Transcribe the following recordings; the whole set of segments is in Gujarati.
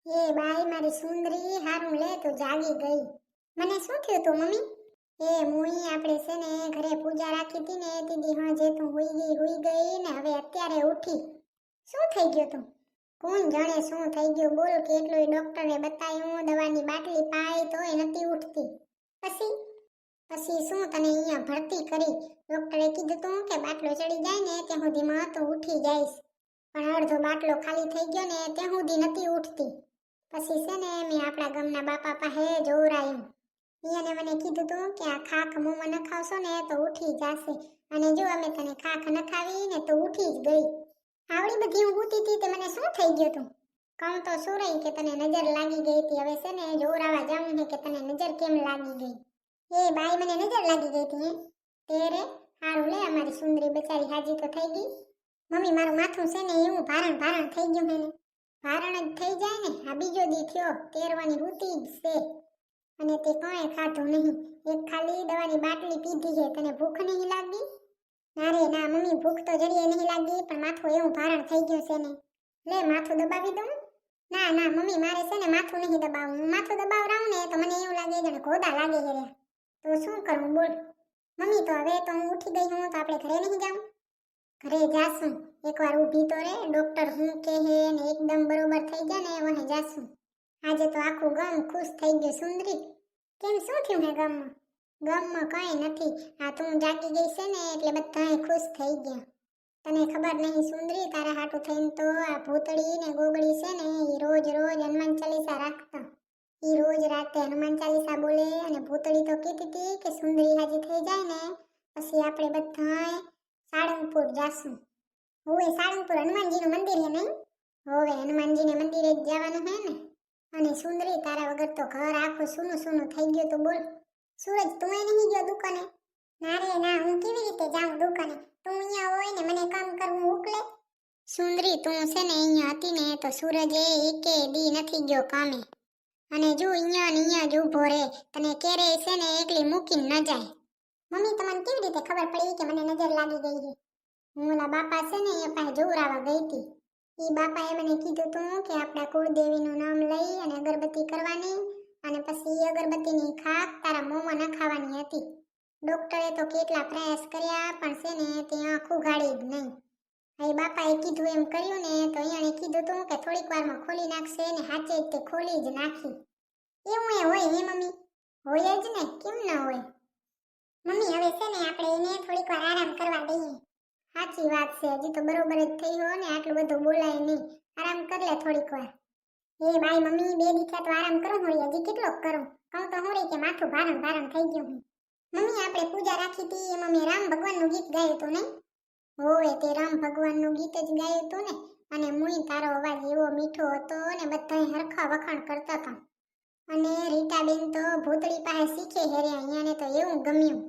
એ બાઈ મારી સુંદરી હારું લે તું જાગી ગઈ. મને શું થયું તું મમ્મી? એ મુઈ આપણે છે ને ઘરે પૂજા રાખી હતી ને દીદી હા જે તું હુઈ ગઈ ને હવે અત્યારે ઉઠી. શું થઈ ગયું તું? કોણ જાણે શું થઈ ગયું બોલ કેટલું ડોક્ટરે બતાવ્યું દવાની બાટલી પાઈ તોય નથી ઉઠતી. પછી શું તને અહીંયા ભરતી કરી? ડોક્ટરે કીધું તું કે બાટલો ચડી જાય ને ત્યાં સુધીમાં તો ઉઠી જઈશ. પણ અડધો બાટલો ખાલી થઈ ગયો ને ત્યાં સુધી નથી ઉઠતી. પછી છે ને મેં આપણા ગામના બાપા પાસે જોવરાયું. એને મને કીધું તું કે આ ખાખ મોંમાં નખાવશો ને તો ઉઠી જશે. અને જો અમે તને ખાખ નખાવી ને તો ઉઠી જ ગઈ. આવડી બધી હું ઊતી હતી તે મને શું થઈ ગયું તું? કહું તો શું રહી કે તને નજર લાગી ગઈ હતી. હવે છે ને જોવરાવા જાઉં ને કે તને નજર કેમ લાગી ગઈ? એ બાઈ મને નજર લાગી ગઈ હતી. તેરે હારું લે અમારી સુંદરી બચારી હાજી તો થઈ ગઈ. મમ્મી મારું માથું છે ને એવું ભારણ થઈ ગયું હે ને. ભારણ જ થઈ જાય ને. આ બીજો દી થયો તેરવાની હુતી જ છે. અને તે કાંઈ ખાધું નહીં. એક ખાલી દવાની બાટલી પીધી છે. તને ભૂખ નહીં લાગી? ના રે ના મમ્મી ભૂખ તો જરીએ નહીં લાગી પણ માથું એવું ભારણ થઈ ગયું છે ને. લે માથું દબાવી દઉં? ના ના મમ્મી મારે છે ને માથું નહીં દબાવવું. હું માથું દબાવરાવું ને તો મને એવું લાગે જાણે ઘોડા લાગે છે. તો શું કરું બોલ? મમ્મી તો હવે તો હું ઉઠી ગઈ હું તો આપણે ઘરે નહીં જાઉં? ઘરે જાશું. એકવાર ઊભી તો રે ડોક્ટર હું કહે હે ને એકદમ બરોબર થઈ જાય ને વહે જાશું. આજે તો આખું ગામ ખુશ થઈ ગયું સુંદરી. કેમ શું થયું હે ગામમાં? ગામમાં કંઈ નથી. આ તું જાગી ગઈ છે ને એટલે બધાય ખુશ થઈ ગયા. તને ખબર નહીં સુંદરી તારા હાટું થઈને તો આ ભૂતળી ને ગોગળી છે ને એ રોજ હનુમાન ચાલીસા રાખતા. એ રોજ રાતે હનુમાન ચાલીસા બોલે અને ભૂતળી તો કીધી હતી કે સુંદરી હાજી થઈ જાય ને પછી આપણે બધાય સાળંગપુર જાશું. હોવે સાળંગપુર હનુમાનજીનું મંદિર હે નહીં? હોવે હનુમાનજીને મંદિરે જ જવાનું હે ને. અને સુંદરી તારા વગર તો ઘર આખું સૂનું થઈ ગયું તો બોલ. સૂરજ તું નહીં ગયો દુકાને? ના રે ના હું કેવી રીતે જાઉં દુકાને? તું અહીંયા હોય ને મને કામ કરવું ઉકલે? સુંદરી તું છે ને અહીંયા હતી ને તો સૂરજે એકે દી નથી ગયો કામે. અને જો અહીંયા જ ઊભો રે તને કેરે છે ને એકલી મૂકીને ન જાય. મમ્મી તમને કેવી રીતે ખબર પડી કે મને નજર લાગી ગઈ છે? હું ઓલા બાપા છે ને એ પાસે જોવરાવા ગઈ હતી. એ બાપાએ મને કીધું તું કે આપણા કુળદેવીનું નામ લઈ અને અગરબત્તી કરવાની અને પછી અગરબત્તીની ખાખ તારા મોંમાં નખાવાની હતી. ડોક્ટરે તો કેટલા પ્રયાસ કર્યા પણ છે ને તે આંખ ઉઘાડી જ નહીં. એ બાપાએ કીધું એમ કર્યું ને તો અહીંયાને કીધું તું કે થોડીક વારમાં ખોલી નાખશે ને હાચે જ તે ખોલી જ નાખી. એવું એ હોય હે મમ્મી? હોય જ ને કેમ ન હોય? મમ્મી હવે છે ને આપણે એને થોડીક વાર આરામ કરવા દઈએ. સાચી વાત છે હજી તો બરોબર જ થઈ હો ને આટલું બધું બોલાય નહીં. આરામ કર લે થોડીક વાર. એ બાઈ મમ્મી 2 દિવસ તો આરામ કરો હોય હજી કેટલો કરું? કહું તો હું રે કે માથું ભારણ થઈ ગયું. મમ્મી આપણે પૂજા રાખી હતી એમાં મેં રામ ભગવાનનું ગીત ગાયું હતું નહીં? હોવે તે રામ ભગવાનનું ગીત જ ગાયું હતું ને. અને મુઈ તારો અવાજ એવો મીઠો હતો ને બધાય હરખા વખાણ કરતા હતા. અને રીટાબેન તો ભૂતળી પાસે શીખે હેરે અહીંયાને તો એવું ગમ્યું.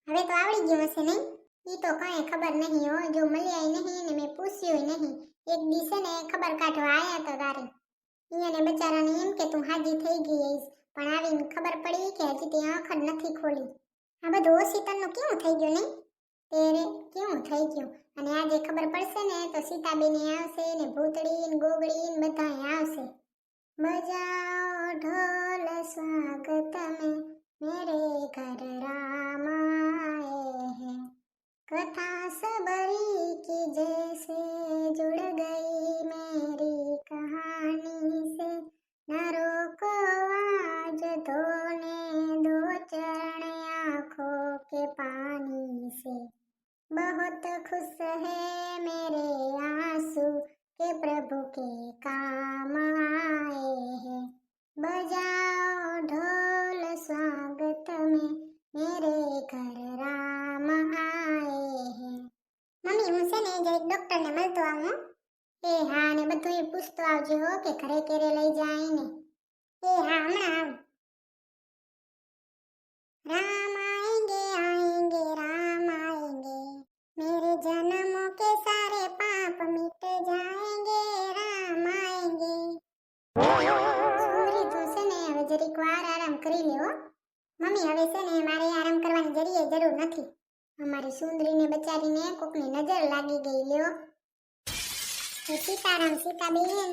હવે તો આવડી ગયું હશે નહીં? ઈ તો કાંઈ ખબર નહીં હો. જો મળ્યાય નહીં ને મેં પૂછ્યું નહીં. એક દિવસે ને ખબર કાઢવા આયા તો તારે. અહીંયાને બચારાને એમ કે તું હાજી થઈ ગઈ હઈશ પણ આવીને ખબર પડી કે હજી તે આંખ જ નથી ખોલી. આ બધું ઓશીતનનું કેવું થઈ ગયું નહીં? તેરે કેવું થઈ ગયું? અને આજે ખબર પડશે ને તો સીતાબેને આવશે ને ભૂતળી ને ગોગળી ને બધાય આવશે. બજાઓ ઢોલ સ્વાગત में मेरे घर राम आए हैं कथा सबरी की जैसे जुड़ गई मेरी कहानी से न रोको आज धोने दो चरण आँखों के पानी से बहुत खुश है मेरे आंसू के प्रभु के काम आए हैं बजाओ ढोल स्वागत में मेरे घर राम आए हैं. મમ્મી હું છે ને જરીક ડોક્ટરને મળતો આવું. એ હા ને બધું પૂછતો આવજો હો કે ઘરે કેરે લઈ જાય ને. એ હા હમણાં આવ. राम आएंगे राम आएंगे मेरे जन्मों के सारे पाप मिट जाएंगे राम आएंगे. સુંદરી તું છે ને હવે જરીક વાર આરામ કરી લે હો. મમ્મી હવે છે ને મારે આરામ કરવાની જરીએ જરૂર નથી. અમારી સુંદરીને બચારીને કોકની નજર લાગી ગઈ લ્યો. સીતારામ સીતાબેન.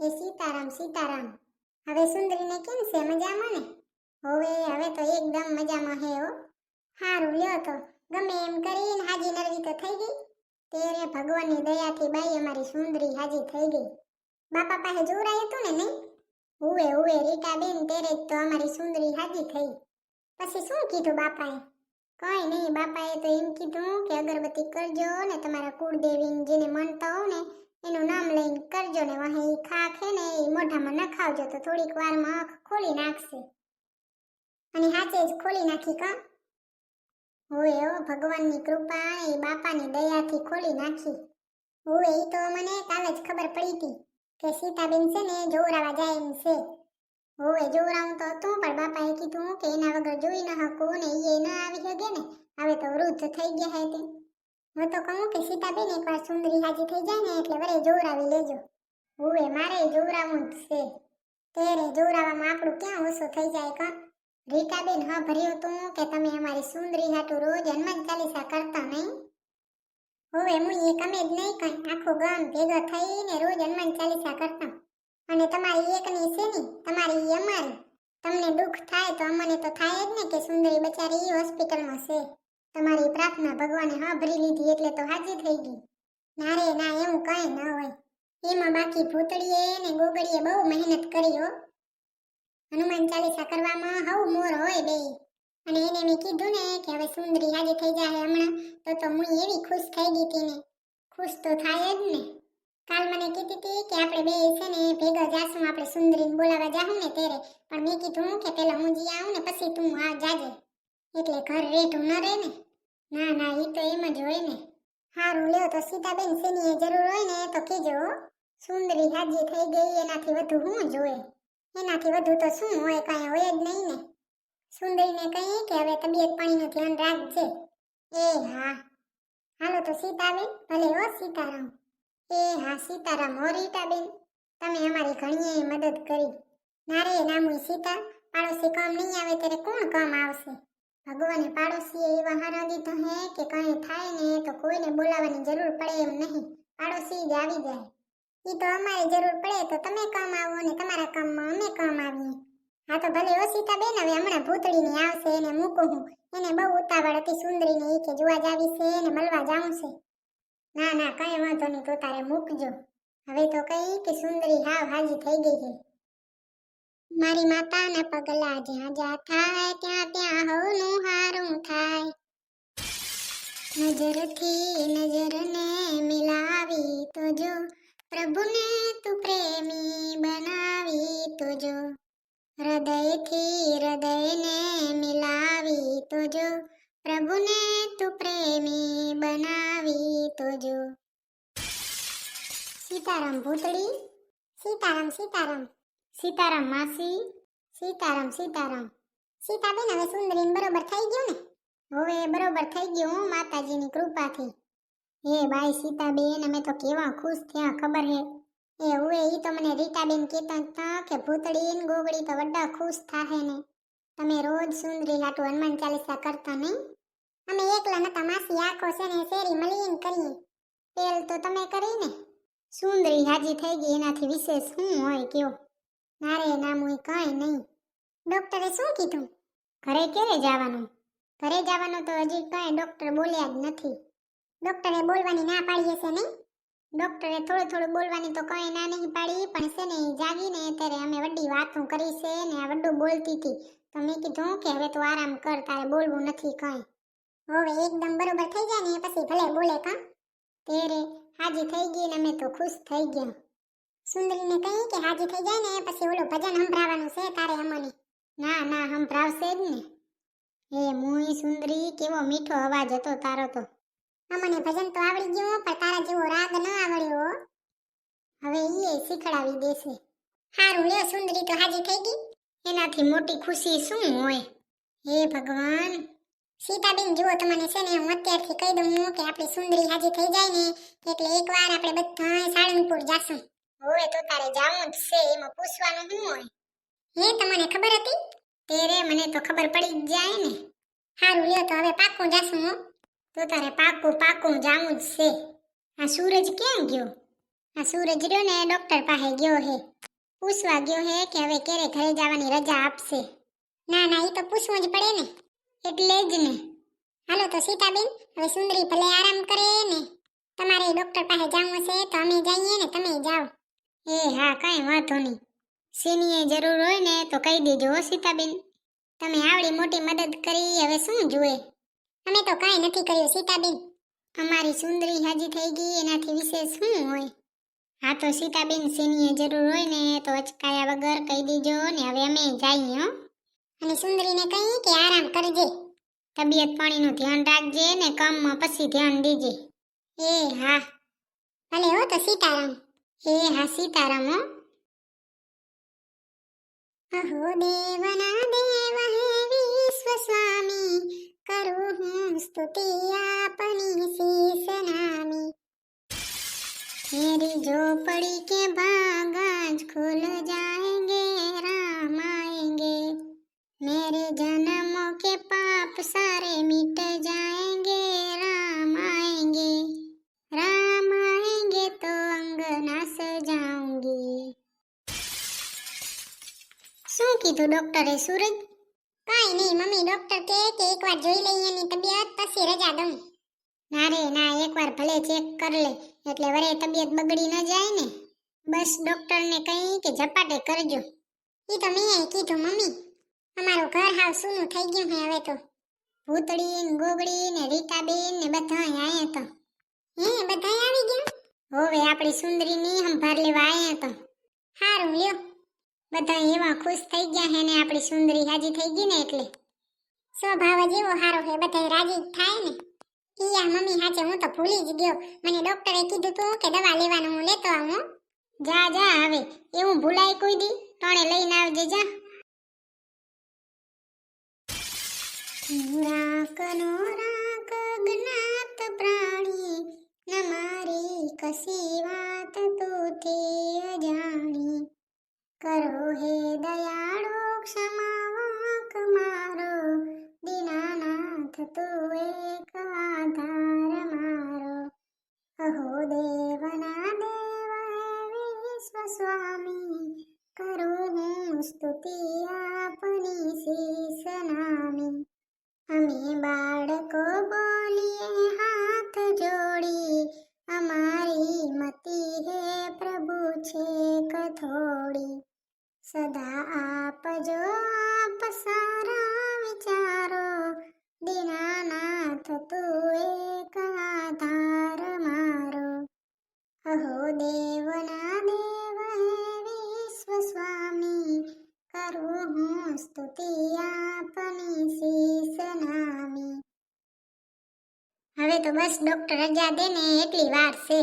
એ સીતારામ સીતારામ. હવે સુંદરીને કેમ છે, મજામાં ને? હવે તો એકદમ મજામાં હે હો. હારું લ્યો તો, ગમે એમ કરીને હાજી નરવી તો થઈ ગઈ. તેરે ભગવાનની દયાથી બાઈ અમારી સુંદરી હાજી થઈ ગઈ. બાપા પાસે જોરાયું હતું ને નહીં? ઉવે રીટાબેન, તેરે જ તો અમારી સુંદરી હાજી થઈ. પછી શું કીધું બાપાએ? કઈ નહીં, બાપાએ તો એમ કીધું કે અગરબત્તી કરજો ને તમારા કુળદેવી જેને માનતા હો ને એનું નામ લઈને કરજો ને વહે ઈ ખાખ હે ને એ મોઢામાં નખાવજો તો થોડીક વારમાં આંખ ખોલી નાખશે. અને હાચે જ ખોલી નાખી કા? હોય ઓ ભગવાનની કૃપા એ બાપાની દયાથી ખોલી નાખી. હોય ઈ તો મને કાલે જ ખબર પડી હતી કે સીતાબેન છે ને જોરાવા જાય એમ છે. હોય જોરાવું તો હતું પણ બાપાએ કીધું કે એના વગર જોઈ ન શકું ને ઈ ન આવી શકે ને, હવે તો વૃદ્ધ થઈ ગયા હે તે. હું તો કહું કે સીતાબેન એકવાર સુંદરી હાજી થઈ જાય ને એટલે વરે જોરાવી લેજો. હોય મારે જોરાવું જ છે. તેરે જોરાવામાં આપણું ક્યાં ઓછું થઈ જાય કા? રીટાબેન હા ભર્યું તું કે તમે અમારી સુંદરી હાટુ રોજ હનુમાન ચાલીસા કરતા નહીં? હવે હું એક અમે જ નહીં કઈ આખું ગામ ભેગા થઈને રોજ હનુમાન ચાલીસા કરતા. અને તમારી એકની છે ની, તમારી અમારી. તમને દુઃખ થાય તો અમને તો થાય જ ને કે સુંદરી બચારી હોસ્પિટલમાં છે. તમારી પ્રાર્થના ભગવાને હા ભરી લીધી એટલે તો હાજી થઈ ગઈ. ના રે ના, એવું કઈ ન હોય. એમાં બાકી ભૂતળીએ ને ગોગળીએ બહુ મહેનત કરી હો. હનુમાન ચાલીસા કરવામાં હવ મોર હોય બે. અને એને મેં કીધું ને કે હવે સુંદરી હાજી થઈ જાય હમણાં, તો હું એવી ખુશ થઈ ગઈ હતી ને. ખુશ તો થાય જ ને. કાલ મને કીધી હતી કે આપણે બે છે ને ભેગા જાશું, આપણે સુંદરીને બોલાવા જાહું ને તેરે. પણ મેં કીધું કે પેલા હું જી આવું ને પછી તું આ જાજે, એટલે ઘર રેઠું ન રહે ને. ના ના, ઈ તો એમ જ હોય ને. હારું લ્યો તો સીતાબેન સેની જરૂર હોય ને તો કીજો. સુંદરી હાજી થઈ ગઈ એનાથી વધુ હું જોઈએ? એનાથી વધુ તો શું હોય, કાંઈ હોય જ નહીં ને. સુંદરીને કહી કે હવે તબિયત પાણીનું ધ્યાન રાખજે. એ હા. હાલો તો સીતાબેન, ભલે હો સીતારામ. એ હા સીતારામ હો રીટાબેન, તમે અમારી ઘણીએ મદદ કરી. ના રે નામુય સીતા, પાડોશી કામ નહીં આવે ત્યારે કોણ કામ આવશે? ભગવાને પાડોશીએ એવા હારા દીધા હે કે કંઈ થાય ને તો કોઈને બોલાવવાની જરૂર પડે એમ નહીં, પાડોશી જ આવી જાય. ઈ તો અમારી જરૂર પડે તો તમે કામ આવો ને તમારા કામમાં અમે કામ આવીએ. હા તો ભલે હો સીતાબેન, હવે હમણાં ભૂતળીને આવશે એને મૂકું હું. એને બહુ ઉતાવળ હતી સુંદરીને, ઈ કે જોવા જાવી છે ને મળવા જાવું છે. ના ના, કઈ વાંધો નહીં, તો તારે મૂકજો. હવે તો કઈ કે સુંદરી હાવ હાજી થઈ ગઈ છે. મારી માતાના પગલા જ્યાં જ્યાં થાય ત્યાં ત્યાં હવનું હારું થાય. નજરથી નજરને મિલાવી તો જો, પ્રભુને તું પ્રેમી બનાવી તો જો. હૃદયથી હૃદયને મિલાવી તો જો, પ્રભુને તું પ્રેમી બનાવી તો જો. સીતારામ ભૂતળી. સીતારામ સીતારામ. સીતારામ માસી. સીતારામ સીતારામ. સીતાબેન હવે સુંદરીને બરોબર થઈ ગયું ને? હવે બરોબર થઈ ગયું માતાજીની કૃપાથી. હે બાઈ સીતાબેન, અમે તો કેવા ખુશ થયા ખબર હે. એ હવે ઈ તો મને રીટાબેન કહેતા હતા કે ભૂતળી ને ગોગળી તો વડા ખુશ થાહે ને. તમે રોજ સુંદરી હાટુ હનુમાન ચાલીસા કરતા નહીં? અમે એકલા નતા માસી, આખો છે ને શેરી મળીને કરીએ. પેલ તો તમે કરી ને. સુંદરી હાજી થઈ ગઈ એનાથી વિશેષ શું હોય કયો? ના રે નામુય કાંઈ નહીં. ડોક્ટરે શું કીધું? ઘરે ક્યારે જવાનું? ઘરે જવાનું તો હજી કાંઈ ડોક્ટર બોલ્યા જ નથી. ડોક્ટરે બોલવાની ના પાડી હશે નહીં? ડોક્ટરે થોડું બોલવાની તો કંઈ ના નહીં પાડી, પણ છે ને જાગીને ત્યારે અમે વડી વાતું કરી છે ને આ વડું બોલતી હતી તો મેં કીધું કે હવે તું આરામ કર, તારે બોલવું નથી કાંઈ. હવે એકદમ બરોબર થઈ જાય ને પછી ભલે બોલે કા. તેરે હાજી થઈ ગઈ ને અમે તો ખુશ થઈ ગયા. સુંદરીને કહી કે હાજી થઈ જાય ને પછી ઓલું ભજન સંભળાવવાનું છે તારે અમને. ના ના, સંભળાવશે જ ને. હે મુઈ સુંદરી, કેવો મીઠો અવાજ હતો તારો તો. અમને ભજન તો આવડી ગયું પણ તારા જેવો રાગ ન આવડ્યો. હવે ઈ શીખડાવી દેશે. હારું લ્યો, સુંદરી તો હાજી થઈ ગઈ, એનાથી મોટી ખુશી શું હોય? હે ભગવાન. સીતાબેન જુઓ, તમને છે ને હું અત્યારથી કહી દઉં કે આપણી સુંદરી હાજી થઈ જાય ને એટલે એકવાર આપણે બધા સાળંગપુર જાશું. હવે તો તારે જાવું જ છે, એમાં પૂછવાનું શું હોય? હે તમને ખબર હતી? તેરે મને તો ખબર પડી જ જાય ને. હારું લ્યો તો હવે પાક્કું જાશું હો. તો તારે પાક્કું જાવું જ છે. આ સૂરજ ક્યાં ગયો? આ સૂરજ રહ્યો ને ડોક્ટર પાસે ગયો હે, પૂછવા ગયો હે કે હવે ક્યારે ઘરે જવાની રજા આપશે. ના ના, એ તો પૂછવું જ પડે ને, એટલે જ ને. હાલો તો સીતાબેન, હવે સુંદરી ભલે આરામ કરે ને, તમારે ડોક્ટર પાસે જવું છે તો અમે જઈએ ને તમે જાઓ. એ હા, કાંઈ વાંધો નહીં. સીનીએ જરૂર હોય ને તો કહી દેજો હો સીતાબેન. તમે આવડી મોટી મદદ કરી, હવે શું જુએ? અમે તો કાંઈ નથી કર્યું સીતાબેન. અમારી સુંદરી હાજી થઈ ગઈ, એનાથી વિશેષ શું હોય? હા તો સીતાબેન, સીનીએ જરૂર હોય ને તો અચકાયા વગર કહી દેજો ને હવે અમે જઈએ હો. અને સુંદરીને કહી કે આરામ કરજે, તબિયત પાણીનું ધ્યાન રાખજે ને કામમાં પછી ધ્યાન દેજે. એ હા, ભલે હો તો સીતારામ. એ હા, સીતારામ હો. અહો દેવના દેવ હે વિશ્વ સ્વામી, કરું હું સ્તુતિ આપની શીશ નામી. मेरी झोपड़ी के बाग आज खुल जाएंगे, राम आएंगे, मेरे जन्मों के पाप सारे मिट जाएंगे, राम आएंगे, राम आएंगे तो अंगना सजाऊंगी. શું કીધું ડોક્ટરે સૂરજ? કાંઈ નહીં મમ્મી, ડોક્ટર કહે કે એકવાર જોઈ લઈએ એની તબિયત પછી રજા દઉં. ના રે ના, એકવાર ભલે ચેક કર લે, એટલે વરે તબિયત બગડી ન જાય ને. બસ ડોક્ટરને કહી કે ઝપાટે કરજો. ઈ તો મેં કીધું મમ્મી, અમારું ઘર હાવ સૂનું થઈ ગયું હે હવે તો. ભૂતડી ને ગોગડી ને રીતાબેન ને બધાય આયા તો. હે, બધાય આવી ગયા? હોવે, આપણી સુંદરીની સંભાળ લેવા આયા તો. હારું લ્યો, બધા એવા ખુશ થઈ ગયા હે ને આપણી સુંદરી હાજી થઈ ગઈ ને એટલે. સ્વભાવ જ એવો હારો હે, બધા રાજી થાય ને. ઈયા મમ્મી હાચે હું તો ભૂલી જ ગયો, મને ડોક્ટરે કીધું તું કે દવા લેવાનું હું લેતો આવું. જા જા, હવે એવું ભૂલાય કોઈ દી, તોણે લઈને આવજે જા. રાકનો રાક જ્ઞાત પ્રાણી, ન મારી કસી વાત તુથી અજાણી. કરો હે દયાળો ક્ષમા વાંક મારો, દીનાનાથ તું એક આધાર મારો. અહો દેવના દેવ હે વિશ્વ સ્વામી, કરું હું સ્તુતિ આપની શીશ નામી. અમે બાળકો બોલીએ હાથ જોડી, અમારી મતી હે પ્રભુ છે કથોડી. સદા આપજો આપ સારા વિચારો, દીનાનાથ તું એક આધાર મારો. અહો દેવના દેવ હે વિશ્વ સ્વામી, કરું હું સ્તુતિ આપની શીશ નામી. હવે તો બસ ડોક્ટર રજા દે ને એટલી વાર છે.